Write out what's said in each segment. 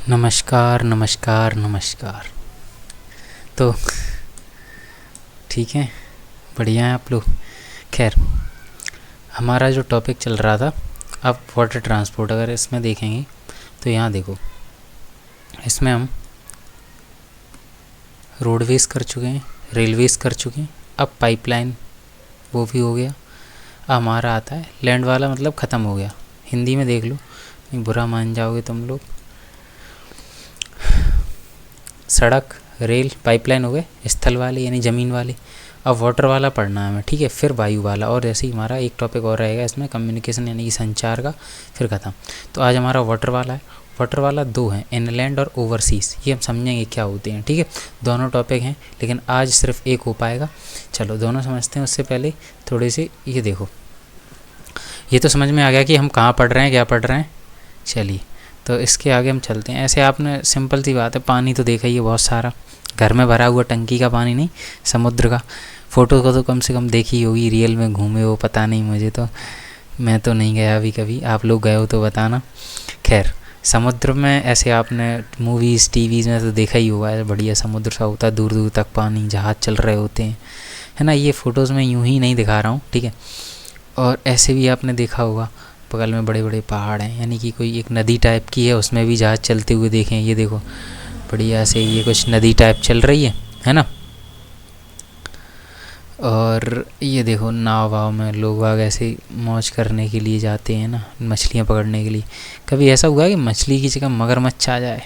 नमस्कार नमस्कार नमस्कार। तो ठीक है, बढ़िया है आप लोग। खैर, हमारा जो टॉपिक चल रहा था अब वाटर ट्रांसपोर्ट, अगर इसमें देखेंगे तो यहाँ देखो, इसमें हम रोडवेज़ कर चुके हैं, रेलवेज़ कर चुके हैं, अब पाइपलाइन वो भी हो गया। अब हमारा आता है लैंड वाला, मतलब ख़त्म हो गया। हिंदी में देख लो, नहीं बुरा मान जाओगे तुम लोग। सड़क, रेल, पाइपलाइन हो गए स्थल वाले यानी ज़मीन वाले। अब वाटर वाला पढ़ना है हमें, ठीक है। फिर वायु वाला, और ऐसे ही हमारा एक टॉपिक और रहेगा इसमें, कम्युनिकेशन यानी कि संचार का, फिर ख़त्म। तो आज हमारा वाटर वाला है। वाटर वाला दो हैं, इनलैंड और ओवरसीज़। ये हम समझेंगे क्या होते हैं, ठीक है। दोनों टॉपिक हैं, लेकिन आज सिर्फ एक हो पाएगा। चलो दोनों समझते हैं। उससे पहले थोड़े से ये देखो, ये तो समझ में आ गया कि हम कहाँ पढ़ रहे हैं, क्या पढ़ रहे हैं। चलिए, तो इसके आगे हम चलते हैं। ऐसे आपने सिंपल सी बात है, पानी तो देखा ही है बहुत सारा, घर में भरा हुआ टंकी का पानी नहीं, समुद्र का। फ़ोटो को तो कम से कम देखी होगी, रियल में घूमे हो पता नहीं मुझे, तो मैं तो नहीं गया अभी कभी, आप लोग गए हो तो बताना। खैर, समुद्र में ऐसे आपने मूवीज़ टीवीज़ में तो देखा ही होगा, ऐसे बढ़िया समुद्र सा होता है, दूर दूर तक पानी, जहाज़ चल रहे होते हैं, है ना। ये फ़ोटोज़ में यूँ ही नहीं दिखा रहा हूँ, ठीक है। और ऐसे भी आपने देखा होगा, बगल में बड़े बड़े पहाड़ हैं, यानी कि कोई एक नदी टाइप की है, उसमें भी जहाज़ चलते हुए देखें। ये देखो बढ़िया से, ये कुछ नदी टाइप चल रही है ना। और ये देखो नाव वाव में लोग बाग ऐसे मौज करने के लिए जाते हैं ना, मछलियाँ पकड़ने के लिए। कभी ऐसा हुआ है कि मछली की जगह मगरमच्छ आ जाए?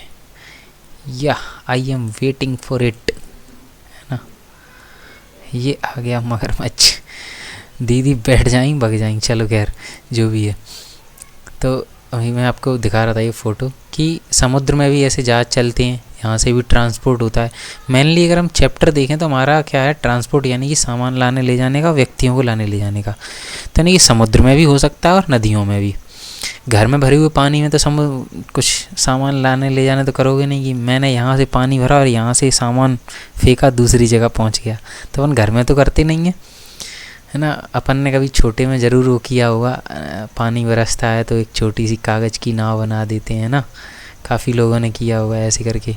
या I am waiting for it, है ना। ये आ गया मगरमच्छ, दीदी बैठ जाएंगी भग जाएंगी। चलो खैर, जो भी है। तो अभी मैं आपको दिखा रहा था ये फ़ोटो कि समुद्र में भी ऐसे जहाज़ चलते हैं, यहाँ से भी ट्रांसपोर्ट होता है। मेनली अगर हम चैप्टर देखें तो हमारा क्या है, ट्रांसपोर्ट यानी कि सामान लाने ले जाने का, व्यक्तियों को लाने ले जाने का। तो यानी कि समुद्र में भी हो सकता है और नदियों में भी। घर में भरे हुए पानी में तो कुछ सामान लाने ले जाने तो करोगे नहीं कि मैंने यहाँ से पानी भरा और यहाँ से सामान फेंका, दूसरी जगह पहुँच गया। तो अपन घर में तो करते नहीं हैं, है ना। अपन ने कभी छोटे में ज़रूर वो किया होगा, पानी बरसता है तो एक छोटी सी कागज़ की नाव बना देते हैं ना। काफ़ी लोगों ने किया होगा ऐसे करके,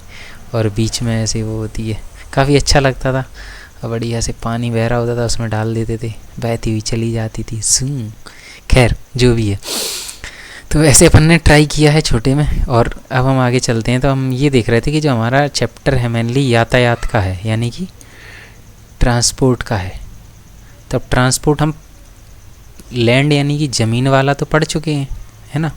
और बीच में ऐसे वो होती है, काफ़ी अच्छा लगता था। और बढ़िया से पानी बह रहा होता था, उसमें डाल देते थे, बहती हुई चली जाती थी। खैर, जो भी है। तो ऐसे अपन ने ट्राई किया है छोटे में। और अब हम आगे चलते हैं। तो हम ये देख रहे थे कि जो हमारा चैप्टर है मेनली यातायात का है, यानी कि ट्रांसपोर्ट का है। तब ट्रांसपोर्ट हम लैंड यानी कि ज़मीन वाला तो पढ़ चुके हैं, है ना।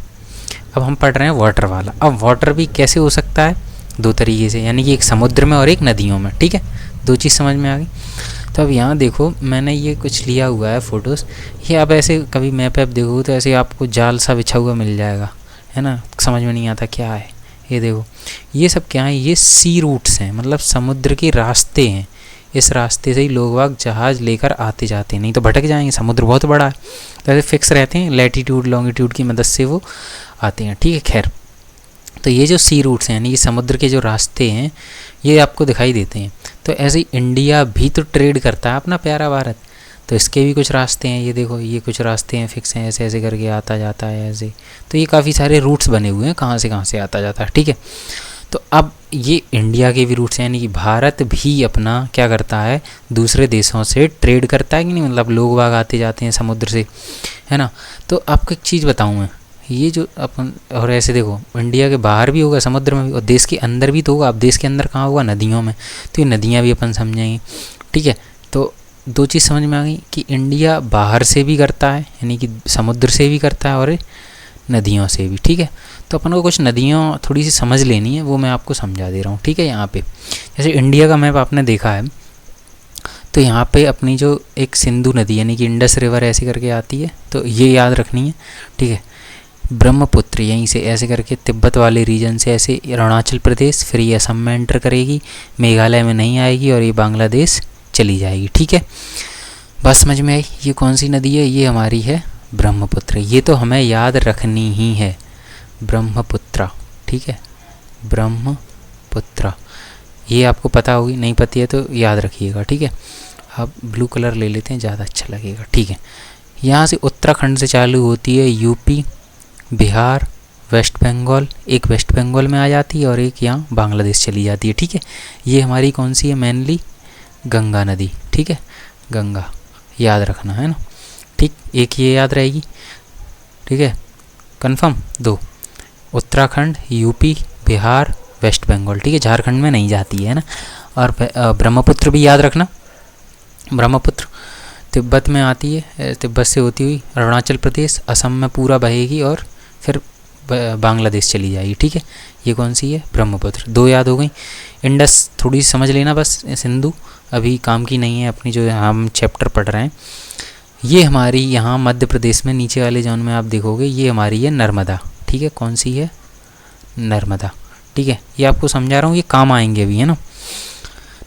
अब हम पढ़ रहे हैं वाटर वाला। अब वाटर भी कैसे हो सकता है, दो तरीके से, यानी कि एक समुद्र में और एक नदियों में, ठीक है। दो चीज़ समझ में आ गई। तो अब यहाँ देखो, मैंने ये कुछ लिया हुआ है फ़ोटोज़। ये आप ऐसे कभी मैप ऐप देखोगे तो ऐसे आपको जाल सा बिछा हुआ मिल जाएगा, है ना। समझ में नहीं आता क्या है। ये देखो, ये सब क्या है, ये सी रूट्स हैं, मतलब समुद्र के रास्ते हैं। इस रास्ते से ही लोग वाग जहाज़ लेकर आते जाते हैं, नहीं तो भटक जाएंगे। समुद्र बहुत बड़ा है, तो ऐसे फिक्स रहते हैं, लैटीट्यूड लॉन्गिट्यूड की मदद से वो आते हैं, ठीक है। खैर, तो ये जो सी रूट्स हैं यानी कि समुद्र के जो रास्ते हैं, ये आपको दिखाई देते हैं। तो ऐसे ही इंडिया भी तो ट्रेड करता है, अपना प्यारा भारत, तो इसके भी कुछ रास्ते हैं। ये देखो, ये कुछ रास्ते हैं फिक्स हैं, ऐसे ऐसे करके आता जाता है ऐसे। तो ये काफ़ी सारे रूट्स बने हुए हैं, कहाँ से आता जाता है, ठीक है। तो अब ये इंडिया के भी रूट्स हैं, यानी कि भारत भी अपना क्या करता है, दूसरे देशों से ट्रेड करता है कि नहीं, मतलब लोग बाग आते जाते हैं समुद्र से, है ना। तो आपको एक चीज़ बताऊँ मैं, ये जो अपन, और ऐसे देखो इंडिया के बाहर भी होगा समुद्र में भी, और देश के अंदर भी तो होगा। अब देश के अंदर कहाँ होगा, नदियों में। तो ये नदियाँ भी अपन समझेंगे, ठीक है। तो दो चीज़ समझ में आ गई कि इंडिया बाहर से भी करता है, यानी कि समुद्र से भी करता है, और नदियों से भी, ठीक है। तो अपन को कुछ नदियाँ थोड़ी सी समझ लेनी है, वो मैं आपको समझा दे रहा हूँ, ठीक है। यहाँ पे जैसे इंडिया का मैप आपने देखा है, तो यहाँ पे अपनी जो एक सिंधु नदी यानी कि इंडस रिवर ऐसे करके आती है, तो ये याद रखनी है, ठीक है। ब्रह्मपुत्र यहीं से ऐसे करके तिब्बत वाले रीजन से ऐसे अरुणाचल प्रदेश, फिर ये असम में एंटर करेगी, मेघालय में नहीं आएगी, और ये बांग्लादेश चली जाएगी, ठीक है। बस समझ में आई ये कौन सी नदी है, ये हमारी है ब्रह्मपुत्र। ये तो हमें याद रखनी ही है, ब्रह्मपुत्र, ठीक है। ब्रह्मपुत्र, ये आपको पता होगी, नहीं पता है तो याद रखिएगा, ठीक है। अब ब्लू कलर ले लेते हैं, ज़्यादा अच्छा लगेगा, ठीक है। यहाँ से उत्तराखंड से चालू होती है, यूपी, बिहार, वेस्ट बंगाल, एक वेस्ट बंगाल में आ जाती है और एक यहाँ बांग्लादेश चली जाती है। ठीक है, ये हमारी कौन सी है, मेनली गंगा नदी। ठीक है, गंगा याद रखना है ना। ठीक, एक ये याद रहेगी। ठीक है, confirm. 2 Uttarakhand, UP, Bihar, West Bengal. ठीक है, झारखंड में नहीं जाती है ना। और ब्रह्मपुत्र भी याद रखना, ब्रह्मपुत्र तिब्बत में आती है, तिब्बत से होती हुई अरुणाचल प्रदेश, असम में पूरा बहेगी और फिर बांग्लादेश चली जाएगी। ठीक है, ये कौन सी है, ब्रह्मपुत्र। 2 याद हो गई। इंडस थोड़ी सी समझ लेना बस, सिंधु अभी काम की नहीं है अपनी, जो हम चैप्टर पढ़ रहे हैं। ये हमारी यहाँ मध्य प्रदेश में नीचे वाले जोन में आप देखोगे, ये हमारी है नर्मदा। ठीक है, कौन सी है, नर्मदा। ठीक है, ये आपको समझा रहा हूँ, ये काम आएंगे अभी, है ना,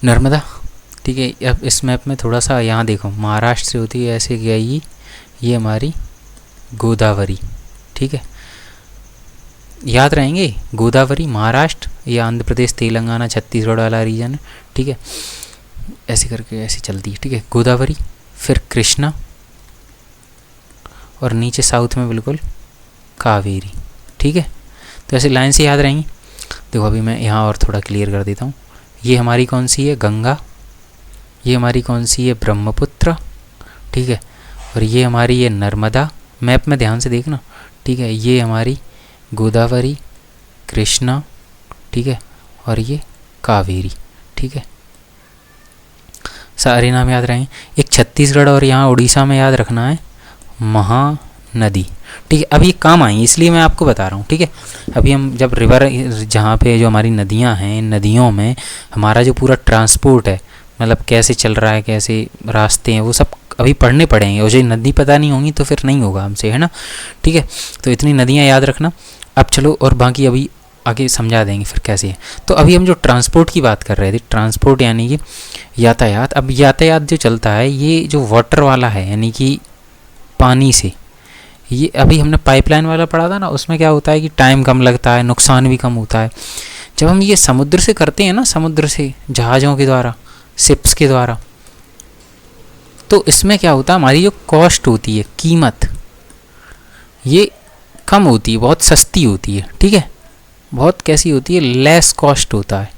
नर्मदा। ठीक है, अब इस मैप में थोड़ा सा यहाँ देखो, महाराष्ट्र से होती है ऐसे गई, ये हमारी गोदावरी। ठीक है, याद रहेंगे, गोदावरी महाराष्ट्र, ये आंध्र प्रदेश, तेलंगाना, छत्तीसगढ़ वाला रीजन है। ठीक है, ऐसे करके ऐसे चलती है। ठीक है, गोदावरी, फिर कृष्णा, और नीचे साउथ में बिल्कुल कावेरी। ठीक है, तो ऐसे लाइन से याद रहेंगी। देखो अभी मैं यहाँ और थोड़ा क्लियर कर देता हूँ। ये हमारी कौन सी है, गंगा। ये हमारी कौन सी है, ब्रह्मपुत्र। ठीक है, और ये हमारी है नर्मदा, मैप में ध्यान से देखना। ठीक है, ये हमारी गोदावरी, कृष्णा। ठीक है, और ये कावेरी। ठीक है, सारे नाम याद रहेंगे। एक छत्तीसगढ़ और यहाँ उड़ीसा में याद रखना है, महानदी। ठीक है, अब ये काम आएंगे इसलिए मैं आपको बता रहा हूँ। ठीक है, अभी हम जब रिवर, जहाँ पे जो हमारी नदियाँ हैं, इन नदियों में हमारा जो पूरा ट्रांसपोर्ट है, मतलब कैसे चल रहा है, कैसे रास्ते हैं, वो सब अभी पढ़ने पड़ेंगे। और जो नदी पता नहीं होंगी तो फिर नहीं होगा हमसे, है ना। ठीक है, तो इतनी नदियाँ याद रखना। अब चलो और बाकी अभी आगे समझा देंगे फिर कैसे है। तो अभी हम जो ट्रांसपोर्ट की बात कर रहे थे, ट्रांसपोर्ट यानी कि यातायात। अब यातायात जो चलता है ये जो वाटर वाला है, यानी कि पानी से, ये अभी हमने पाइपलाइन वाला पढ़ा था ना, उसमें क्या होता है कि टाइम कम लगता है, नुकसान भी कम होता है। जब हम ये समुद्र से करते हैं ना, समुद्र से जहाज़ों के द्वारा, शिप्स के द्वारा, तो इसमें क्या होता है, हमारी जो कॉस्ट होती है, कीमत, ये कम होती है, बहुत सस्ती होती है। ठीक है, बहुत कैसी होती है, लेस कॉस्ट होता है।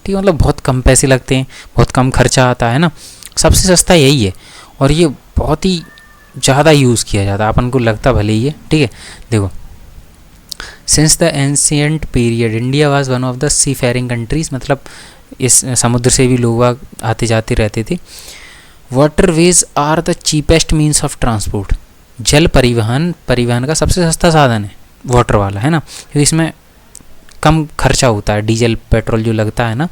ठीक है, मतलब बहुत कम पैसे लगते हैं, बहुत कम खर्चा आता है ना, सबसे सस्ता यही है। और ये बहुत ही ज़्यादा यूज़ किया जाता है, अपन को लगता भले ही है। ठीक है, देखो, since the ancient period India was one of the seafaring countries, मतलब इस समुद्र से भी लोग आते जाते रहते थे। Waterways are the cheapest means of transport, जल परिवहन का सबसे सस्ता साधन है वाटर वाला, है ना, क्योंकि इसमें कम खर्चा होता है, डीजल पेट्रोल जो लगता है ना।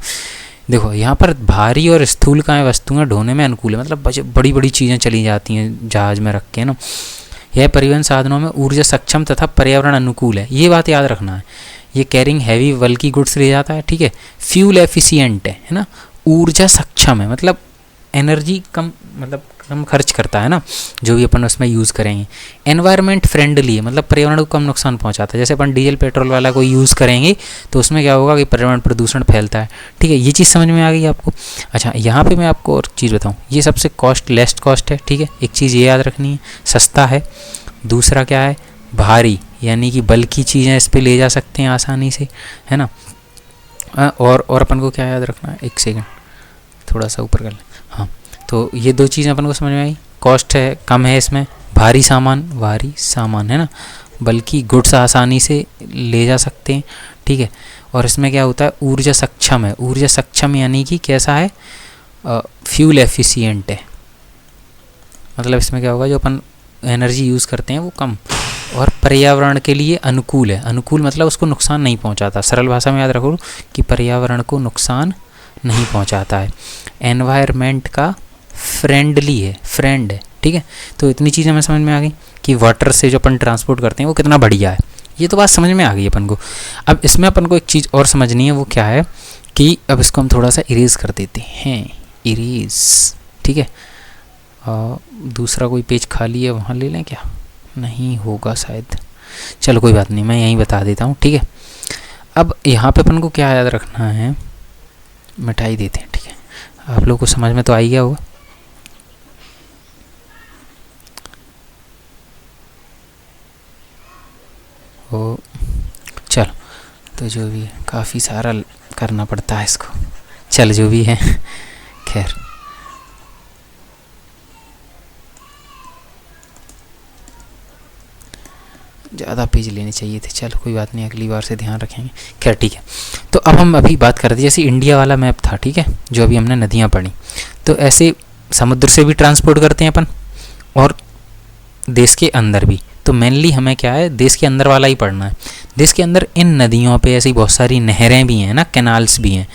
देखो यहाँ पर भारी और स्थूलकाय वस्तुएं ढोने में अनुकूल है, मतलब बड़ी बड़ी चीज़ें चली जाती हैं जहाज में रख के ना। यह परिवहन साधनों में ऊर्जा सक्षम तथा पर्यावरण अनुकूल है, ये बात याद रखना है। ये कैरिंग हैवी बल्कि गुड्स ले जाता है। ठीक है, फ्यूल एफिशिएंट है ना, ऊर्जा सक्षम है, मतलब एनर्जी कम, मतलब कम खर्च करता है ना, जो भी अपन उसमें यूज़ करेंगे। एनवायरनमेंट फ्रेंडली है, मतलब पर्यावरण को कम नुकसान पहुंचाता है। जैसे अपन डीजल पेट्रोल वाला कोई यूज़ करेंगे तो उसमें क्या होगा कि पर्यावरण प्रदूषण फैलता है। ठीक है, ये चीज़ समझ में आ गई आपको। अच्छा, यहाँ पे मैं आपको और चीज़ बताऊँ, ये सबसे लेस्ट कॉस्ट है। ठीक है, एक चीज़ ये याद रखनी है, सस्ता है। दूसरा क्या है, भारी, यानी कि बल्कि चीज़ें इस पर ले जा सकते हैं आसानी से, है ना। और अपन को क्या याद रखना है, एक सेकेंड थोड़ा सा ऊपर कर लें। हाँ, तो ये 2 चीज़ें अपन को समझ में आई। कॉस्ट है, कम है इसमें, भारी सामान है ना, बल्कि गुड्स आसानी से ले जा सकते हैं। ठीक है, और इसमें क्या होता है, ऊर्जा सक्षम है। ऊर्जा सक्षम यानी कि कैसा है, फ्यूल एफिशिएंट है, मतलब इसमें क्या होगा, जो अपन एनर्जी यूज़ करते हैं वो कम, और पर्यावरण के लिए अनुकूल है। अनुकूल मतलब उसको नुकसान नहीं पहुंचाता, सरल भाषा में याद रखो कि पर्यावरण को नुकसान नहीं पहुंचाता है। एनवायरनमेंट का फ्रेंडली है, फ्रेंड है। ठीक है, तो इतनी चीज़ें हमें समझ में आ गई कि वाटर से जो अपन ट्रांसपोर्ट करते हैं वो कितना बढ़िया है, ये तो बात समझ में आ गई अपन को। अब इसमें अपन को एक चीज़ और समझनी है, वो क्या है कि अब इसको हम थोड़ा सा इरेज कर देते हैं, इरेज। ठीक है, दूसरा कोई पेज खाली है वहाँ ले लें क्या, नहीं होगा शायद, चलो कोई बात नहीं, मैं यहीं बता देता हूँ। ठीक है, अब यहाँ पे अपन को क्या याद रखना है, मिटाई देते हैं। ठीक है, आप लोगों को समझ में तो आ ही गया होगा। तो जो भी है काफ़ी सारा करना पड़ता है इसको, चल जो भी है खैर। ज़्यादा पेज लेने चाहिए थे, चलो कोई बात नहीं, अगली बार से ध्यान रखेंगे। खैर ठीक है, तो अब हम अभी बात करते हैं जैसे इंडिया वाला मैप था, ठीक है, जो अभी हमने नदियाँ पढ़ी, तो ऐसे समुद्र से भी ट्रांसपोर्ट करते हैं अपन और देश के अंदर भी। तो मेनली हमें क्या है, देश के अंदर वाला ही पढ़ना है। देश के अंदर इन नदियों पे ऐसी बहुत सारी नहरें भी हैं ना, कैनाल्स भी हैं।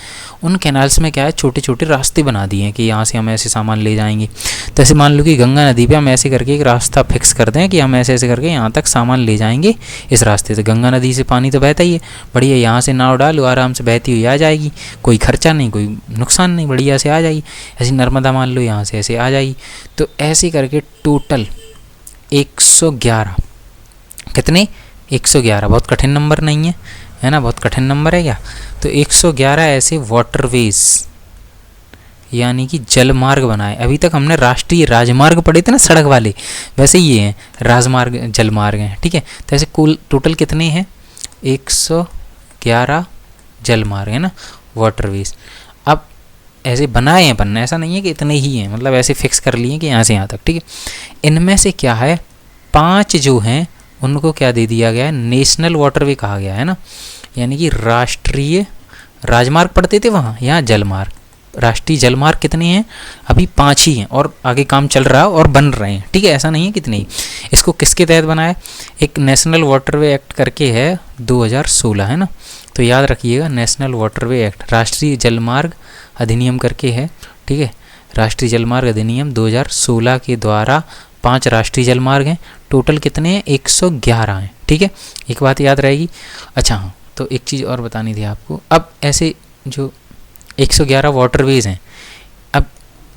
उन कैनाल्स में क्या है, छोटे छोटे रास्ते बना दिए हैं कि यहाँ से हम ऐसे सामान ले जाएंगे। तो ऐसे मान लो कि गंगा नदी पे हम ऐसे करके एक रास्ता फिक्स कर दें कि हम ऐसे ऐसे करके यहाँ तक सामान ले जाएंगे इस रास्ते से। गंगा नदी से पानी तो बहता ही है, बढ़िया, यहाँ से नाव डालो आराम से बहती हुई आ जाएगी, कोई खर्चा नहीं, कोई नुकसान नहीं, बढ़िया से आ जाएगी। ऐसी नर्मदा मान लो यहाँ से ऐसे आ जाएगी। तो ऐसे करके टोटल 111, कितने, 111, बहुत कठिन नंबर नहीं है ना, बहुत कठिन नंबर है क्या। तो 111 ऐसे वाटरवेज यानी कि जलमार्ग बनाए। अभी तक हमने राष्ट्रीय राजमार्ग पढ़े थे ना, सड़क वाले, वैसे ही ये हैं राजमार्ग, जलमार्ग हैं, ठीक है। तो ऐसे कुल टोटल कितने हैं, 111 जलमार्ग है ना, वाटरवेज। अब ऐसे बनाए हैं अपन, ऐसा नहीं है कि इतने ही हैं, मतलब ऐसे फिक्स कर लिए कि यहाँ से यहाँ तक, ठीक है। इनमें से क्या है, 5 जो हैं उनको क्या दे दिया गया है, नेशनल वाटरवे कहा गया है ना, यानी कि राष्ट्रीय राजमार्ग पढ़ते थे वहाँ, यहाँ जलमार्ग। राष्ट्रीय जलमार्ग कितने हैं, अभी 5 ही हैं और आगे काम चल रहा है और बन रहे हैं, ठीक है, ऐसा नहीं है कितने ही। इसको किसके तहत बनाया, एक नेशनल वाटरवे एक्ट करके है 2016 है ना, तो याद रखिएगा, नेशनल वाटरवे एक्ट, राष्ट्रीय जलमार्ग अधिनियम करके है, ठीक है। राष्ट्रीय जलमार्ग अधिनियम 2016 के द्वारा 5 राष्ट्रीय जलमार्ग हैं, टोटल कितने हैं, 111 हैं, ठीक है, एक बात याद रहेगी। अच्छा हाँ, तो एक चीज़ और बतानी थी आपको। अब ऐसे जो 111 वाटरवेज हैं, अब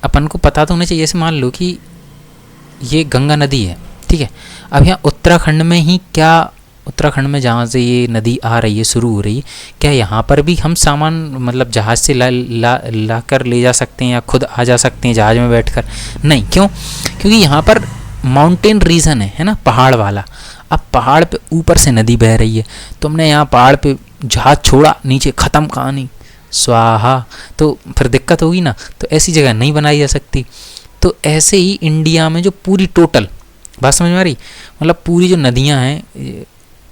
अपन को पता तो होना चाहिए, जैसे मान लो कि ये गंगा नदी है, ठीक है। अब यहाँ उत्तराखंड में ही क्या, उत्तराखंड में जहाँ से ये नदी आ रही है, शुरू हो रही है, क्या यहाँ पर भी हम सामान मतलब जहाज़ से ला कर ले जा सकते हैं या खुद आ जा सकते हैं जहाज़ में बैठकर? नहीं, क्यों? क्योंकि यहाँ पर माउंटेन रीजन है ना, पहाड़ वाला। अब पहाड़ पे ऊपर से नदी बह रही है, तुमने यहाँ पहाड़ पे जहाज़ छोड़ा, नीचे ख़त्म कहानी, स्वाहा, तो फिर दिक्कत होगी ना, तो ऐसी जगह नहीं बनाई जा सकती। तो ऐसे ही इंडिया में जो पूरी टोटल, बात समझ में आ रही, मतलब पूरी जो नदियाँ हैं,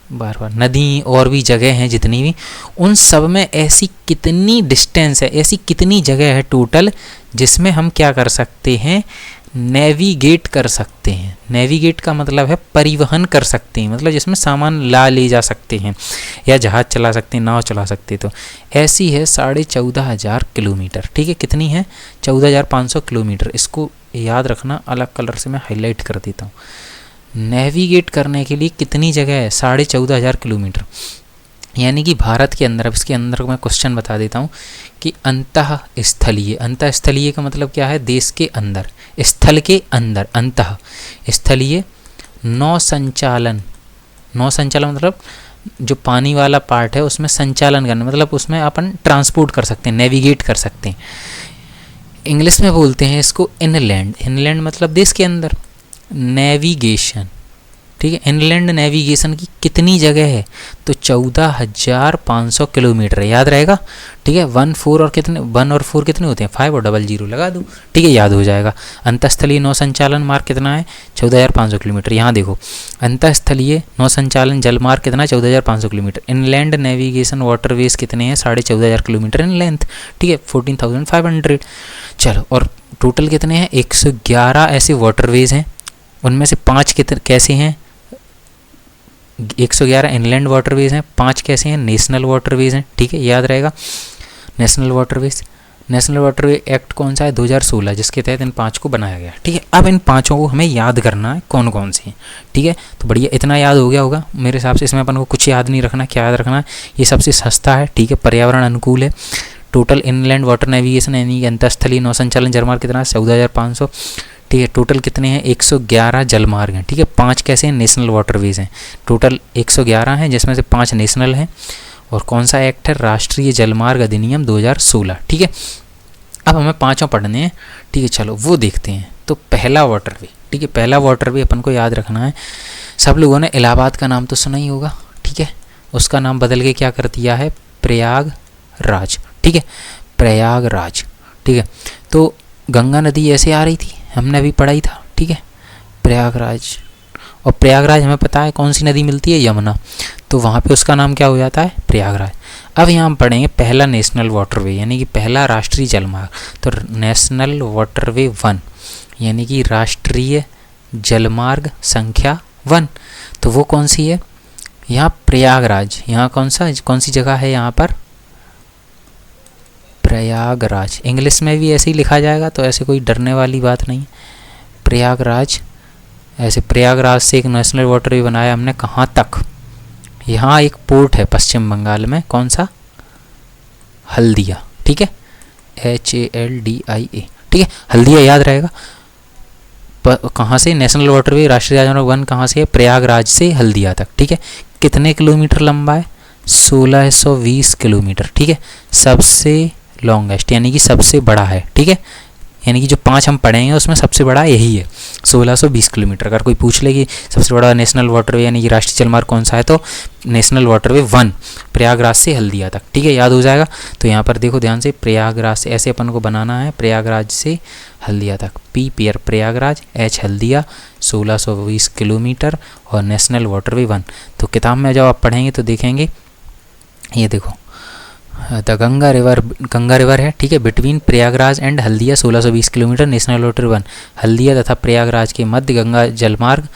बार बार नदी और भी जगह हैं जितनी भी, उन सब में ऐसी कितनी डिस्टेंस है, ऐसी कितनी जगह है टोटल जिसमें हम क्या कर सकते हैं, नेविगेट कर सकते हैं। नेविगेट का मतलब है परिवहन कर सकते हैं, मतलब जिसमें सामान ले जा सकते हैं या जहाज़ चला सकते हैं, नाव चला सकते हैं। तो ऐसी है 14,500 किलोमीटर, ठीक है, कितनी है, 14,500 किलोमीटर। इसको याद रखना, अलग कलर से मैं हाईलाइट कर देता हूँ। नेविगेट करने के लिए कितनी जगह है, 14,500 किलोमीटर, यानी कि भारत के अंदर। अब इसके अंदर मैं क्वेश्चन बता देता हूँ कि अंतः स्थलीय, अंतः स्थलीय का मतलब क्या है, देश के अंदर, स्थल के अंदर, अंतः स्थलीय। नौ संचालन, नौ संचालन मतलब जो पानी वाला पार्ट है उसमें संचालन करना, मतलब उसमें अपन ट्रांसपोर्ट कर सकते हैं, नेविगेट कर सकते हैं। इंग्लिश में बोलते हैं इसको इनलैंड, इनलैंड मतलब देश के अंदर। नेविगेशन, ठीक है, इनलैंड नेविगेशन की कितनी जगह है, तो 14,500 किलोमीटर, याद रहेगा, ठीक है। 1 4 और कितने, 1 और 4 कितने होते हैं, 5 और 00 लगा दूँ, ठीक है, याद हो जाएगा। अंतस्थलीय नौ संचालन मार्ग कितना है, 14,500 किलोमीटर। यहाँ देखो, अंतस्थलीय नौ संचालन जलमार्ग कितना है, 14,500 किलोमीटर। इनलैंड नेविगेशन वाटरवेज कितने हैं, 14,500 किलोमीटर इन लेंथ, ठीक है, 14,500। चलो, और टोटल कितने हैं, 111 ऐसे वाटरवेज हैं, उनमें से 5 कितने कैसे हैं, 111 इनलैंड वाटरवेज हैं, 5 कैसे हैं, नेशनल वाटरवेज हैं, ठीक है, याद रहेगा, national waterways. National waterway act कौन सा है, 2016, जिसके तहत इन 5 को बनाया गया, ठीक है। अब इन 5 को हमें याद करना है कौन कौन सी हैं, ठीक है। तो बढ़िया, इतना याद हो गया होगा मेरे हिसाब से। इसमें अपन को कुछ याद नहीं रखना, क्या याद रखना है, ये सबसे सस्ता है, ठीक है, पर्यावरण अनुकूल है। टोटल इनलैंड वाटर नेविगेशन यानी अंतस्थलीय नौ संचालन जलमार्ग कितना है, 14,500, ठीक है। टोटल कितने हैं, 111 जलमार्ग हैं, ठीक है। 5 कैसे हैं, नेशनल वाटरवेज हैं, टोटल 111 हैं, जिसमें से 5 नेशनल हैं। और कौन सा एक्ट है, राष्ट्रीय जलमार्ग अधिनियम 2016, ठीक है। अब हमें 5 पढ़ने हैं, ठीक है, चलो वो देखते हैं। तो पहला वाटरवे, ठीक है, पहला वाटरवे अपन को याद रखना है। सब लोगों ने इलाहाबाद का नाम तो सुना ही होगा, ठीक है, उसका नाम बदल के क्या कर दिया है, प्रयागराज। ठीक है, प्रयागराज। ठीक है, तो गंगा नदी ऐसे आ रही थी, हमने अभी पढ़ा ही था। ठीक है, प्रयागराज, और प्रयागराज हमें पता है कौन सी नदी मिलती है, यमुना, तो वहाँ पे उसका नाम क्या हो जाता है, प्रयागराज। अब यहाँ हम पढ़ेंगे पहला नेशनल वाटरवे यानी कि पहला राष्ट्रीय जलमार्ग। तो नेशनल वाटरवे 1 यानी कि राष्ट्रीय जलमार्ग संख्या 1, तो वो कौन सी है, यहाँ प्रयागराज। यहाँ कौन सी जगह है, यहाँ पर प्रयागराज। इंग्लिश में भी ऐसे ही लिखा जाएगा, तो ऐसे कोई डरने वाली बात नहीं। प्रयागराज, ऐसे प्रयागराज से एक नेशनल वाटरवे बनाया हमने, कहाँ तक, यहाँ एक पोर्ट है पश्चिम बंगाल में, कौन सा, हल्दिया। ठीक है, HALDIA। ठीक है, हल्दिया याद रहेगा। कहाँ से, नेशनल वाटरवे राष्ट्रीय राजमार्ग 1 कहाँ से है, प्रयागराज से हल्दिया तक। ठीक है, कितने किलोमीटर लंबा है, 1620 किलोमीटर। ठीक है, सबसे लॉन्गेस्ट यानी कि सबसे बड़ा है। ठीक है, यानी कि जो 5 हम पढ़ेंगे उसमें सबसे बड़ा यही है, 1620 किलोमीटर। अगर कोई पूछ ले कि सबसे बड़ा नेशनल वाटरवे यानी कि राष्ट्रीय जलमार्ग कौन सा है, तो नेशनल वाटरवे 1 प्रयागराज से हल्दिया तक। ठीक है, याद हो जाएगा। तो यहाँ पर देखो ध्यान से, प्रयागराज से ऐसे अपन को बनाना है, प्रयागराज से हल्दिया तक, P pair Prayagraj, H Haldia, 1620 kilometre और नेशनल वाटरवे 1। तो किताब में जब आप पढ़ेंगे तो देखेंगे, ये देखो द गंगा रिवर है। ठीक है, between Prayagraj and Haldia 1620 kilometre, national waterway 1 Haldia तथा प्रयागराज के मध्य गंगा जलमार्ग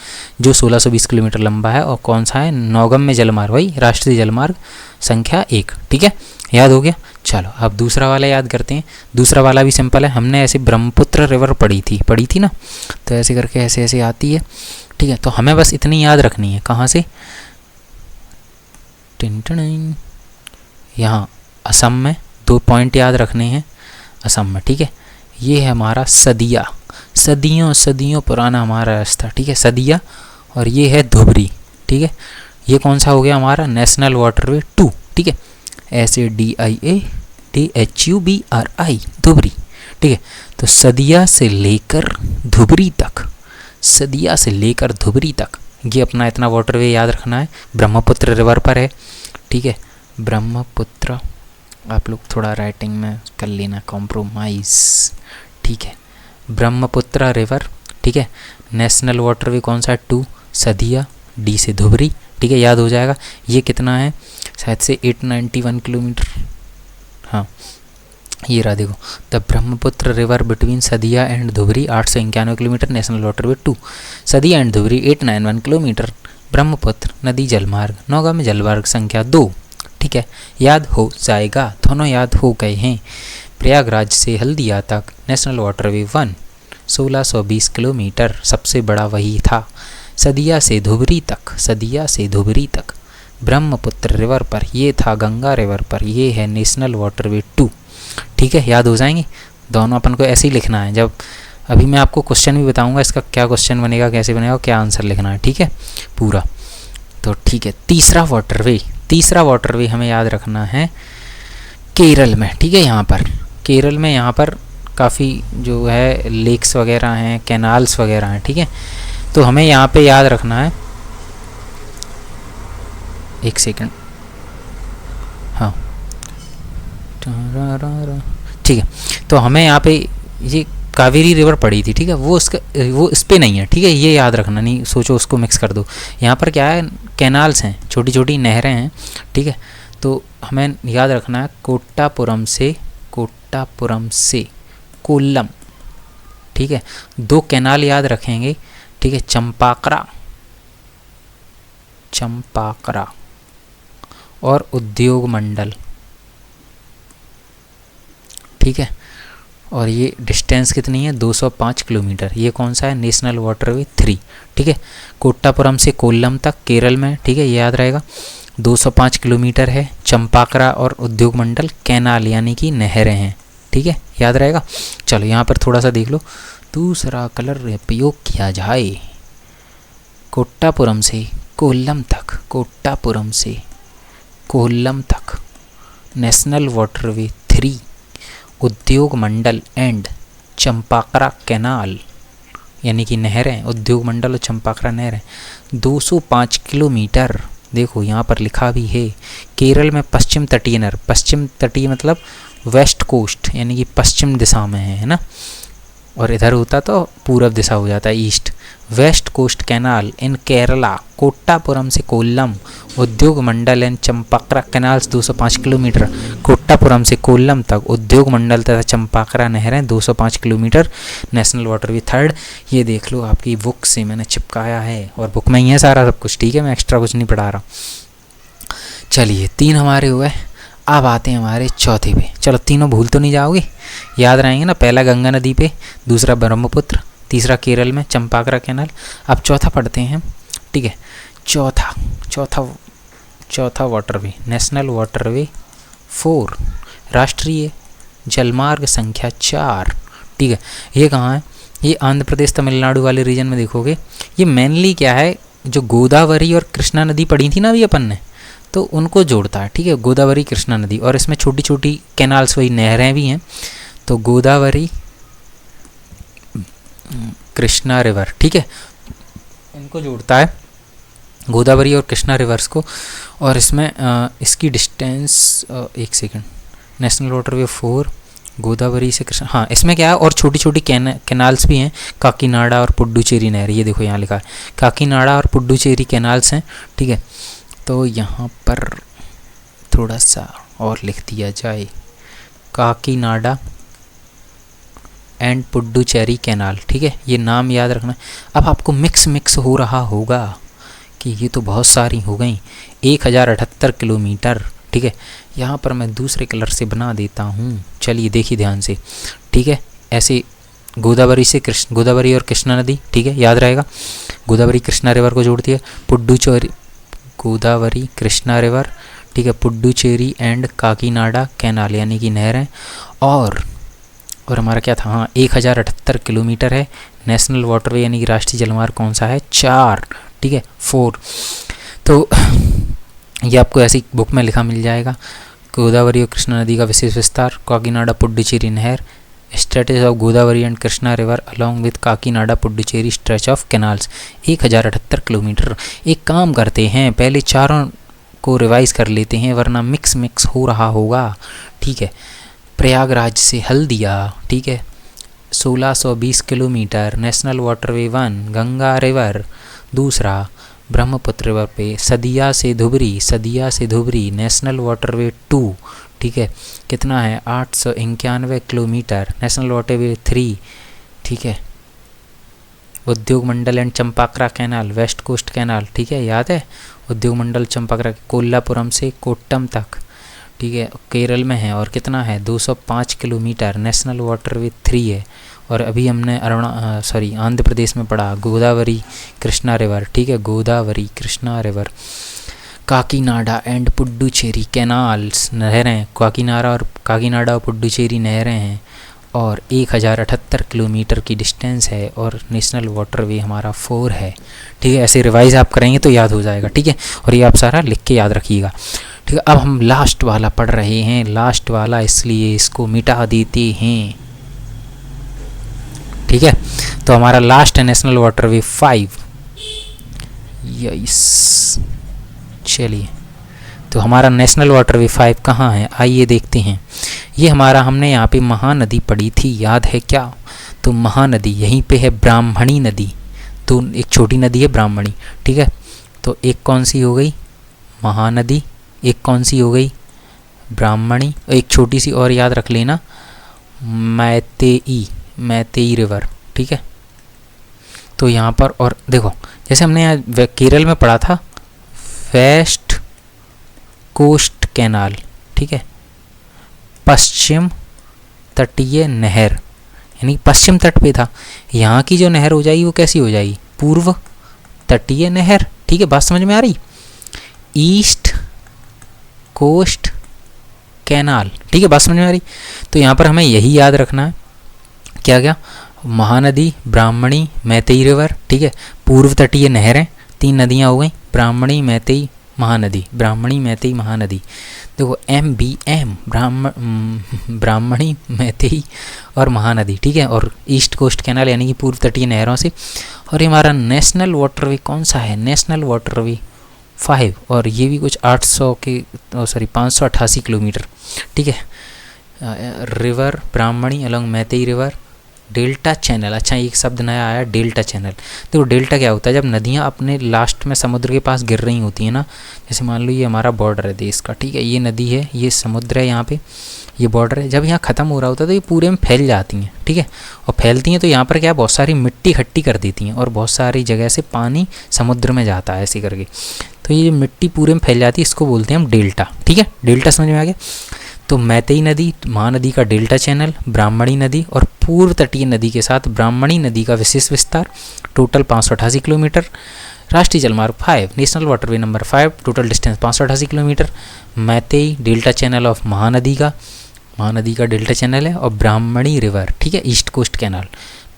जो 1620 किलोमीटर लंबा है, और कौन सा है, नौगम्य जलमार्ग, वही राष्ट्रीय जलमार्ग संख्या 1। ठीक है, याद हो गया। चलो अब दूसरा वाला याद करते हैं। दूसरा वाला भी सिंपल है, हमने ऐसे ब्रह्मपुत्र रिवर पढ़ी थी ना, तो ऐसे करके ऐसे ऐसे आती है। ठीक है, तो हमें बस इतनी याद रखनी है, कहाँ से, यहाँ असम में 2 पॉइंट याद रखने हैं, असम में। ठीक है, ये है हमारा सदिया, सदियों पुराना हमारा रास्ता। ठीक है, सदिया, और ये है धुबरी। ठीक है, ये कौन सा हो गया हमारा, नेशनल वाटरवे 2। ठीक है, SADIATHUBRI, धुबरी। ठीक है, तो सदिया से लेकर धुबरी तक, सदिया से लेकर धुबरी तक ये अपना इतना वाटरवे याद रखना है, ब्रह्मपुत्र रिवर पर है। ठीक है, ब्रह्मपुत्र, आप लोग थोड़ा राइटिंग में कर लेना कॉम्प्रोमाइज़। ठीक है, ब्रह्मपुत्र रिवर। ठीक है, नेशनल वाटरवे कौन सा है, 2, सदिया, D से धुबरी। ठीक है, याद हो जाएगा। ये कितना है, शायद से 891 किलोमीटर। हाँ, ये रहा देखो, the Brahmaputra river between Sadiya and Dhubri 891 kilometre, national waterway 2, Sadiya and Dhubri 891 kilometre, Brahmaputra नदी जलमार्ग, नौगम्य जलमार्ग संख्या 2। ठीक है, याद हो जाएगा, दोनों याद हो गए हैं। प्रयागराज से हल्दिया तक नेशनल वाटरवे 1 1620 किलोमीटर, सबसे बड़ा वही था। सदिया से धुबरी तक ब्रह्मपुत्र रिवर पर, ये था गंगा रिवर पर, ये है नेशनल वाटरवे 2। ठीक है, याद हो जाएंगे। दोनों अपन को ऐसे ही लिखना है। जब अभी मैं आपको क्वेश्चन भी बताऊंगा इसका क्या क्वेश्चन बनेगा, कैसे बनेगा, क्या आंसर लिखना है। ठीक है, पूरा। तो ठीक है, तीसरा वाटरवे हमें याद रखना है केरल में। ठीक है, यहाँ पर केरल में, यहाँ पर काफ़ी जो है लेक्स वगैरह हैं, कैनाल्स वगैरह हैं। ठीक है, तो हमें यहाँ पे याद रखना है, एक सेकंड, हाँ, ठीक है, तो हमें यहाँ पे ये कावेरी रिवर पड़ी थी। ठीक है, वो इस पे नहीं है। ठीक है, ये याद रखना, नहीं सोचो उसको मिक्स कर दो। यहाँ पर क्या है, कैनाल्स हैं, छोटी छोटी नहरें हैं। ठीक है, तो हमें याद रखना है कोट्टापुरम से कोल्लम। ठीक है, 2 कैनाल याद रखेंगे। ठीक है, चंपाकरा और उद्योग मंडल। ठीक है, और ये डिस्टेंस कितनी है, 205 किलोमीटर। ये कौन सा है, नेशनल वाटरवे 3। ठीक है, कोट्टापुरम से कोल्लम तक केरल में। ठीक है, ये याद रहेगा, 205 किलोमीटर है। चंपाकरा और उद्योग मंडल कैनाल यानी कि नहरें हैं। ठीक है, याद रहेगा। चलो यहाँ पर थोड़ा सा देख लो, दूसरा कलर उपयोग किया जाए। कोट्टापुरम से कोल्लम तक नेशनल वाटरवे 3, उद्योग मंडल एंड चंपाकरा कैनाल यानी कि नहरें, उद्योग मंडल और चंपाकरा नहरें, 205 किलोमीटर। देखो यहाँ पर लिखा भी है, केरल में पश्चिम तटीय नहर, पश्चिम तटीय मतलब वेस्ट कोस्ट यानी कि पश्चिम दिशा में है ना, और इधर होता तो पूर्व दिशा हो जाता है, east. West coast canal in Kerala, Kottapuram से Kollam, Udyogamandal and Champakara canals 205 kilometre, Kottapuram से कोल्लम तक उद्योग मंडल तथा चंपाकरा नहरें 205 किलोमीटर, नेशनल वाटरवे थर्ड। ये देख लो आपकी बुक से मैंने चिपकाया है, और बुक में ही है सारा सब कुछ, ठीक है, मैं एक्स्ट्रा कुछ नहीं पढ़ा रहा। चलिए 3 हमारे हुए, अब आते हैं हमारे चौथे पे। चलो तीनों भूल तो नहीं जाओगे, याद रहेंगे ना, पहला गंगा नदी पे, दूसरा ब्रह्मपुत्र, तीसरा केरल में चंपाकरा कैनाल। अब चौथा पढ़ते हैं, ठीक है। चौथा वाटरवे, नेशनल वाटरवे 4, राष्ट्रीय जलमार्ग संख्या 4, ठीक है। ये कहाँ है? ये आंध्र प्रदेश तमिलनाडु वाले रीजन में देखोगे। ये मेनली क्या है, जो गोदावरी और कृष्णा नदी पड़ी थी ना अभी अपन ने, तो उनको जोड़ता है, ठीक है, गोदावरी कृष्णा नदी। और इसमें छोटी छोटी कैनाल्स, वही नहरें भी हैं, तो गोदावरी कृष्णा रिवर, ठीक है, इनको जोड़ता है, गोदावरी और कृष्णा रिवर्स को। और इसमें इसकी डिस्टेंस, एक सेकंड, नेशनल वाटरवे 4, गोदावरी से कृष्णा, हाँ इसमें क्या है, और छोटी छोटी कैनाल्स भी हैं, काकीनाडा और पुडुचेरी नहर, ये देखो यहाँ लिखा है काकीनाडा और पुडुचेरी कैनाल्स हैं, ठीक है। तो यहाँ पर थोड़ा सा और लिख दिया जाए, काकीनाडा एंड पुडुचेरी कैनाल, ठीक है, ये नाम याद रखना। अब आपको मिक्स हो रहा होगा कि ये तो बहुत सारी हो गई, 1078 किलोमीटर, ठीक है। यहाँ पर मैं दूसरे कलर से बना देता हूँ, चलिए देखिए ध्यान से, ठीक है। ऐसे गोदावरी और कृष्णा नदी, ठीक है, याद रहेगा, गोदावरी कृष्णा रिवर को जोड़ती है, पुडुचेरी, गोदावरी कृष्णा रिवर, ठीक है, पुडुचेरी एंड काकीनाडा कैनाल यानी कि नहरें। और हमारा क्या था, हाँ 1078 किलोमीटर है। नेशनल वाटरवे यानी कि राष्ट्रीय जलमार्ग कौन सा है, 4, ठीक है, 4। तो ये आपको ऐसी बुक में लिखा मिल जाएगा, गोदावरी और कृष्णा नदी का विशेष विस्तार, काकीनाडा पुडुचेरी नहर, stretches of Godavari and Krishna river along with Kakinada Puducherry stretch of canals, 1078 kilometre. एक काम करते हैं, पहले चारों को रिवाइज कर लेते हैं, वरना मिक्स हो रहा होगा, ठीक है। प्रयागराज से हल्दिया, ठीक है, 1620 kilometre, national waterway 1, Ganga river, दूसरा ब्रह्मपुत्र रिवर पे, सदिया से धुबरी, नेशनल वाटरवे 2, ठीक है, कितना है 891 किलोमीटर, नेशनल वाटरवे 3, ठीक है। Udyogamandal and Champakara canal, west coast canal, ठीक है, याद है, उद्योग मंडल चंपाकरा, कोल्लापुरम से कोट्टम तक, ठीक है, केरल में है, और कितना है 205 किलोमीटर, नेशनल वाटरवे 3 है। और अभी हमने आंध्र प्रदेश में पढ़ा गोदावरी कृष्णा रिवर, ठीक है, Godavari Krishna river, Kakinada and Puducherry canals नहरें, काकीनाडा और पुडुचेरी नहरें हैं, और 1078 किलोमीटर की डिस्टेंस है, और नेशनल वाटरवे हमारा 4 है, ठीक है। ऐसे रिवाइज आप करेंगे तो याद हो जाएगा, ठीक है, और ये आप सारा लिख के याद रखिएगा, ठीक है। अब हम लास्ट वाला पढ़ रहे हैं, लास्ट वाला इसलिए इसको मिटा देते हैं, ठीक है। तो हमारा लास्ट है नेशनल वाटरवे 5, यस। चलिए, तो हमारा नेशनल वाटरवे 5 कहाँ है, आइए देखते हैं। ये हमारा, हमने यहाँ पे महानदी पढ़ी थी, याद है क्या? तो महानदी यहीं पे है, ब्राह्मणी नदी, तो एक छोटी नदी है ब्राह्मणी, ठीक है। तो एक कौन सी हो गई, महानदी, एक कौन सी हो गई, ब्राह्मणी, एक छोटी सी और याद रख लेना, मैतेई रिवर, ठीक है। तो यहाँ पर, और देखो जैसे हमने यहाँ केरल में पढ़ा था, वेस्ट कोस्ट कैनाल, ठीक है, पश्चिम तटीय नहर, यानी पश्चिम तट पे था। यहाँ की जो नहर हो जाएगी वो कैसी हो जाएगी, पूर्व तटीय नहर, ठीक है, बात समझ में आ रही, ईस्ट कोस्ट कैनाल, ठीक है, बात समझ में आ रही। तो यहाँ पर हमें यही याद रखना है, क्या महानदी, ब्राह्मणी, मैतेई रिवर, ठीक है, पूर्व तटीय नहरें, 3 नदियाँ हो गई, ब्राह्मणी, मैतेई, महानदी, ब्राह्मणी, मैतेई, महानदी। देखो MBM, ब्राह्मणी, मैतेई और महानदी, ठीक है, और ईस्ट कोस्ट कैनाल यानी कि पूर्व तटीय नहरों से। और ये हमारा नेशनल वाटरवे कौन सा है, नेशनल वाटरवे 5 और ये भी कुछ 800 के 588 किलोमीटर, ठीक है। River Brahmani along Matai river, delta channel. अच्छा एक शब्द नया आया, डेल्टा चैनल। देखो डेल्टा क्या होता है, जब नदियाँ अपने लास्ट में समुद्र के पास गिर रही होती हैं ना, जैसे मान लो ये हमारा बॉर्डर है देश का, ठीक है, ये नदी है, ये समुद्र है, यहाँ पे ये बॉर्डर है, जब यहाँ ख़त्म हो रहा होता है तो ये पूरे में फैल जाती हैं, ठीक है। और फैलती हैं तो यहाँ पर क्या बहुत सारी मिट्टी इकट्ठी कर देती हैं और बहुत सारी जगह से पानी समुद्र में जाता है ऐसे करके, तो ये मिट्टी पूरे में फैल जाती है, इसको बोलते हैं हम डेल्टा, ठीक है। डेल्टा समझ में आ गया। तो मैतेई नदी, महानदी का डेल्टा चैनल, ब्राह्मणी नदी और पूर्व तटीय नदी के साथ ब्राह्मणी नदी का विशेष विस्तार, टोटल 588 किलोमीटर। राष्ट्रीय जलमार्ग 5, national waterway number 5, total distance 588 kilometre. Meitei delta channel of Mahanadi का डेल्टा चैनल है, और ब्राह्मणी रिवर, ठीक है, ईस्ट कोस्ट कैनाल।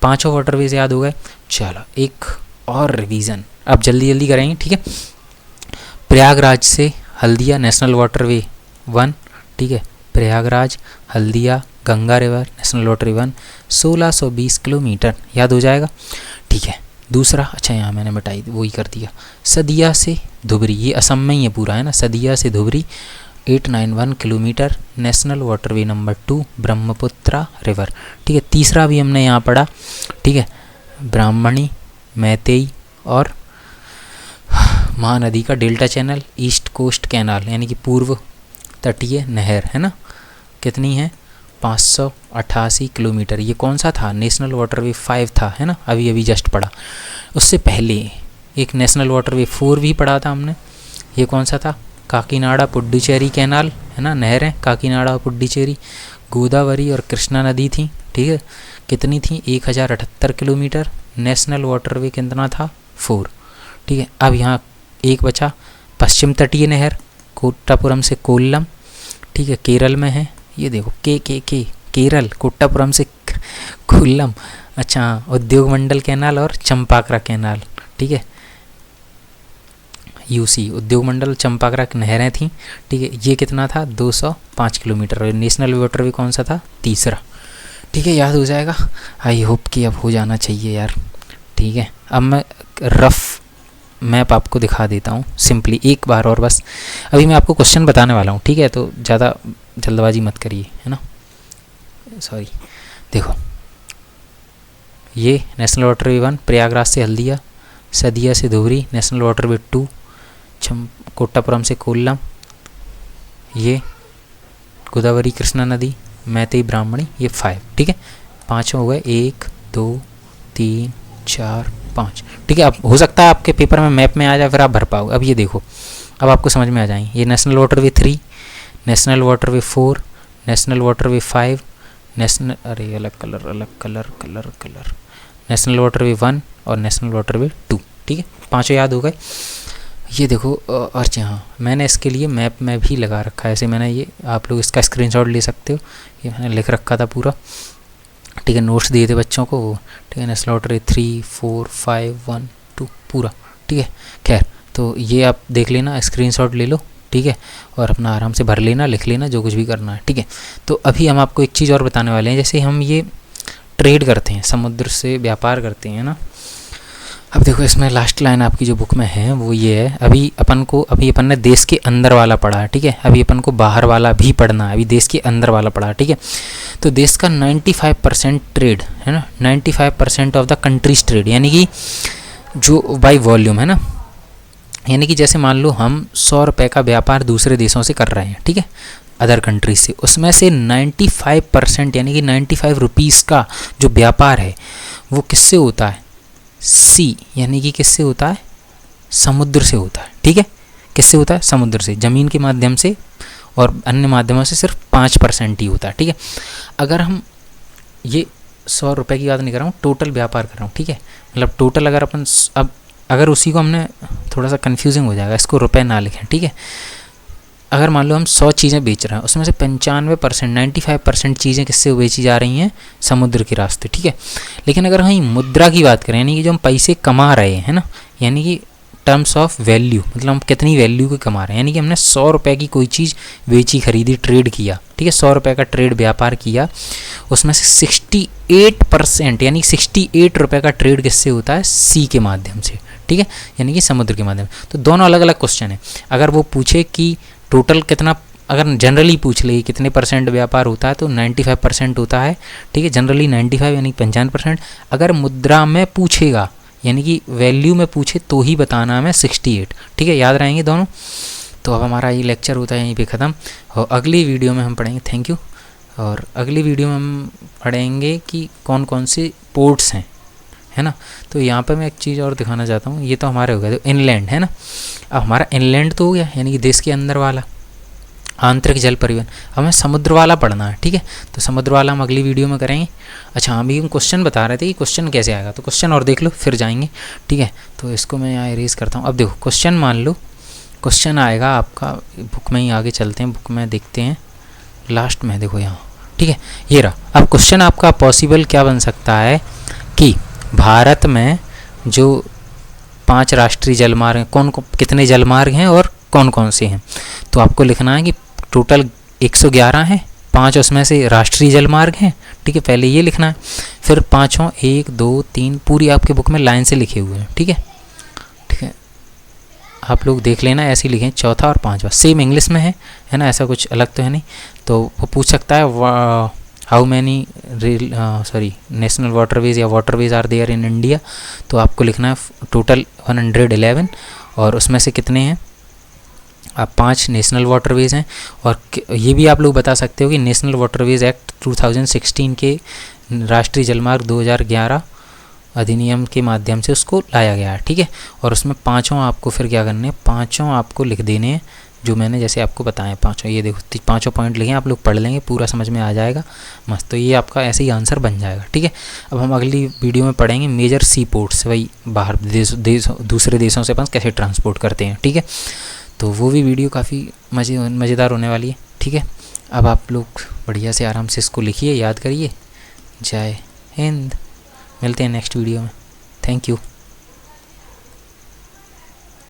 पांचों वाटरवेज याद हो गए। चलो एक और रिवीजन अब जल्दी जल्दी करेंगे, ठीक है। प्रयागराज से हल्दिया नेशनल वाटरवे 1, ठीक है, Prayagraj Haldia Ganga river national waterway 1, 1620 kilometre, याद हो जाएगा, ठीक है। दूसरा, अच्छा यहाँ मैंने मिटाई वही कर दिया, सदिया से धुबरी, ये असम में ही है पूरा, है ना, सदिया से Dhubri 891 kilometre, national waterway number 2, Brahmaputra river, ठीक है। तीसरा भी हमने यहाँ पढ़ा, ठीक है, ब्राह्मणी, मैतेई और महानदी का delta channel, east coast canal यानी कि पूर्व तटीय नहर, है ना, कितनी है 588 किलोमीटर। ये कौन सा था, नेशनल वाटरवे 5 था, है ना, अभी अभी जस्ट पढ़ा। उससे पहले एक नेशनल वाटरवे 4 भी पढ़ा था हमने, ये कौन सा था, काकीनाडा पुडुचेरी कैनाल, है ना, नहर है काकीनाडा और पुडुचेरी। गोदावरी और कृष्णा नदी थी, ठीक है, कितनी थी 1078 किलोमीटर, नेशनल वाटरवे कितना था 4, ठीक है। अब यहाँ एक बचा, पश्चिम तटीय नहर कोट्टापुरम से कोल्लम, ठीक है, केरल में है, ये देखो केरल, कोट्टापुरम से कोल्लम। अच्छा, उद्योग मंडल कैनाल और चंपाकरा कैनाल, ठीक है, यूसी उद्योग मंडल चंपाकरा नहरें थी, ठीक है। ये कितना था 205 किलोमीटर। नेशनल वाटरवे कौन सा था, तीसरा, ठीक है, याद हो जाएगा। आई होप कि अब हो जाना चाहिए यार, ठीक है। अब मैं रफ मैप आपको दिखा देता हूँ सिंपली एक बार और बस। अभी मैं आपको क्वेश्चन बताने वाला हूँ, ठीक है, तो ज़्यादा जल्दबाजी मत करिए, है ना, सॉरी। देखो ये नेशनल वाटरवे 1 प्रयागराज से हल्दिया, सदिया से धुबरी, नेशनल वाटरवे 2 कोट्टापुरम से कोल्लम, ये गोदावरी कृष्णा नदी, मैतेई ब्राह्मणी, ये 5, ठीक है, 5 हो गए, 1 2 3 4 5, ठीक है। अब हो सकता है आपके पेपर में मैप में आ जाए, फिर आप भर पाओ। अब ये देखो, अब आपको समझ में आ जाएंगे। ये national waterway 3, national waterway 4, national waterway 5, national, अरे अलग कलर, नेशनल वाटरवे 1 और नेशनल वाटरवे 2, ठीक है, पाँचों याद हो गए। ये देखो, और हाँ मैंने इसके लिए मैप में भी लगा रखा है, ऐसे मैंने ये, आप लोग इसका स्क्रीनशॉट ले सकते हो, ये मैंने लिख रखा था पूरा, ठीक है, नोट्स दिए थे बच्चों को, ठीक है। नेशनल वाटरवे 3 4 5 1 2 पूरा, ठीक है। खैर, तो ये आप देख लेना, स्क्रीनशॉट ले लो, ठीक है, और अपना आराम से भर लेना, लिख लेना जो कुछ भी करना है, ठीक है। तो अभी हम आपको एक चीज़ और बताने वाले हैं, जैसे हम ये ट्रेड करते हैं, समुद्र से व्यापार करते हैं ना। अब देखो इसमें लास्ट लाइन आपकी जो बुक में है वो ये है, अभी अपन ने देश के अंदर वाला पढ़ा है, ठीक है, अभी अपन को बाहर वाला भी पढ़ना है, अभी देश के अंदर वाला पढ़ा है, ठीक है। तो देश का 95% ट्रेड है ना, 95% ऑफ द कंट्रीज ट्रेड, यानी कि जो बाई वॉल्यूम है ना, यानी कि जैसे मान लो हम 100 रुपये का व्यापार दूसरे देशों से कर रहे हैं, ठीक है, अदर कंट्रीज से, उसमें से 95% यानी कि 95 रुपीज़ का जो व्यापार है वो किससे होता है, सी, यानी कि किससे होता है, समुद्र से होता है, ठीक है। किससे होता है, समुद्र से, ज़मीन के माध्यम से और अन्य माध्यमों से सिर्फ 5% ही होता है, ठीक है। अगर हम ये 100 रुपये की बात नहीं कर रहा हूँ, टोटल व्यापार कर रहा हूँ, ठीक है, मतलब टोटल अगर अपन, अब अगर उसी को हमने, थोड़ा सा कन्फ्यूजिंग हो जाएगा, इसको रुपए ना लिखें, ठीक है। अगर मान लो हम 100 चीज़ें बेच रहे हैं, उसमें से 95% 95% चीज़ें किससे बेची जा रही हैं, समुद्र के रास्ते, ठीक है। लेकिन अगर हम मुद्रा की बात करें, यानी कि जो हम पैसे कमा रहे हैं ना, यानी कि टर्म्स ऑफ वैल्यू, मतलब हम कितनी वैल्यू को कमा रहे हैं, यानी कि हमने 100 रुपये की कोई चीज़ बेची, खरीदी, ट्रेड किया, ठीक है, 100 रुपये का ट्रेड व्यापार किया, उसमें से 68% यानी 68 रुपये का ट्रेड किससे होता है, सी के माध्यम से, ठीक ठीक है, यानी कि समुद्र के माध्यम। तो दोनों अलग अलग क्वेश्चन है। अगर वो पूछे कि टोटल कितना, अगर जनरली पूछ ले कितने % व्यापार होता है तो 95% होता है, ठीक है, जनरली 95 यानी 95%। अगर मुद्रा में पूछेगा यानी कि वैल्यू में पूछे तो ही बताना हमें 68, ठीक है, याद रहेंगे दोनों। तो अब हमारा ये लेक्चर होता है यहीं पे ख़त्म, और अगली वीडियो में हम पढ़ेंगे, थैंक यू, और अगली वीडियो में हम पढ़ेंगे कि कौन कौन से पोर्ट्स हैं, है ना। तो यहाँ पर मैं एक चीज़ और दिखाना चाहता हूँ, ये तो हमारे हो गए तो इनलैंड, है ना। अब हमारा इनलैंड तो हो गया यानी कि देश के अंदर वाला आंतरिक जल परिवहन। हमें समुद्र वाला पढ़ना है, ठीक है, तो समुद्र वाला हम अगली वीडियो में करेंगे। अच्छा, हम भी हम क्वेश्चन बता रहे थे कि क्वेश्चन कैसे आएगा, तो क्वेश्चन और देख लो फिर जाएंगे, ठीक है। तो इसको मैं यहाँ इरेज करता हूँ। अब देखो क्वेश्चन, मान लो क्वेश्चन आएगा आपका बुक में ही, आगे चलते हैं, बुक में देखते हैं लास्ट में, देखो यहाँ, ठीक है, ये रहा। अब क्वेश्चन आपका पॉसिबल क्या बन सकता है कि भारत में जो 5 राष्ट्रीय जलमार्ग हैं, कितने जलमार्ग हैं और कौन कौन से हैं। तो आपको लिखना है कि टोटल 111 हैं, 5 उसमें से राष्ट्रीय जलमार्ग हैं, ठीक है, पहले ये लिखना है। फिर पाँचों 1 2 3 पूरी आपके बुक में लाइन से लिखे हुए हैं, ठीक है, ठीक है, आप लोग देख लेना, ऐसे ही लिखें, चौथा और 5वां सेम इंग्लिश में है ना, ऐसा कुछ अलग तो है नहीं। तो वो पूछ सकता है हाउ मैनी नेशनल वाटरवेज या waterways are there in India. तो आपको लिखना है टोटल 111, और उसमें से कितने हैं, अब 5 नेशनल वाटरवेज हैं। और ये भी आप लोग बता सकते हो कि नेशनल वाटरवेज एक्ट 2016 के राष्ट्रीय जलमार्ग 2011 अधिनियम के माध्यम से उसको लाया गया है, ठीक है। और उसमें पाँचों आपको फिर क्या करने हैं, पाँचों आपको लिख देने हैं जो मैंने जैसे आपको बताया, पाँचों, ये देखो 5 पॉइंट लिखे, आप लोग पढ़ लेंगे, पूरा समझ में आ जाएगा मस्त। तो ये आपका ऐसे ही आंसर बन जाएगा, ठीक है। अब हम अगली वीडियो में पढ़ेंगे मेजर सी पोर्ट्स, वही बाहर दूसरे देशों से अपन कैसे ट्रांसपोर्ट करते हैं, ठीक है। तो वो भी वीडियो काफ़ी मज़ेदार होने वाली है, ठीक है। अब आप लोग बढ़िया से आराम से इसको लिखिए, याद करिए। जय हिंद, मिलते हैं नेक्स्ट वीडियो में, थैंक यू।